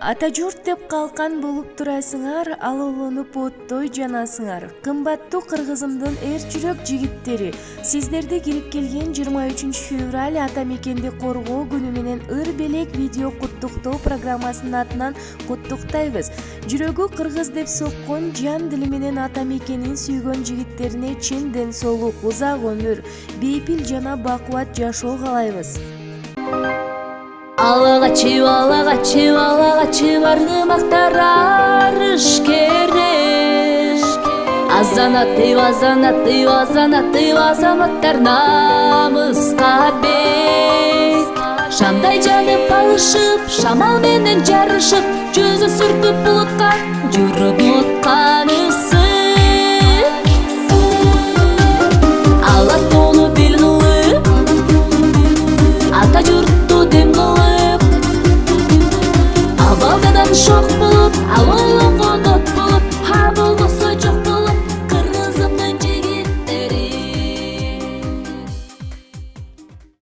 Ата журт деп калкан болуп турасыңар, ал уланып оттой жанасыңар. Кымбаттуу кыргызымдын эр жүрөк жигиттери, сиздерди кирип келген 23 февраль ата мекенди коргоо күнү менен ыр белек видео куттуктоо программасынын атынан куттуктайбыз. Жүрөгү кыргыз деп соккон жан дили менен ата мекенин сүйгөн жигиттерине чын ден соолук, узак өмүр, бейпил жана бакубат жашоо каалайбыз. Алагачы барды мактарар ишкереш. Азанаты азаматтар намыска бек. Шамдай жанып алышып, шамал менен жарышып, жүзү сүртүп булутка жүрөк утканысы. Ала толу бел кылып, ата журтту дем кылып, абалдадан шок болуп, ал ойлонгон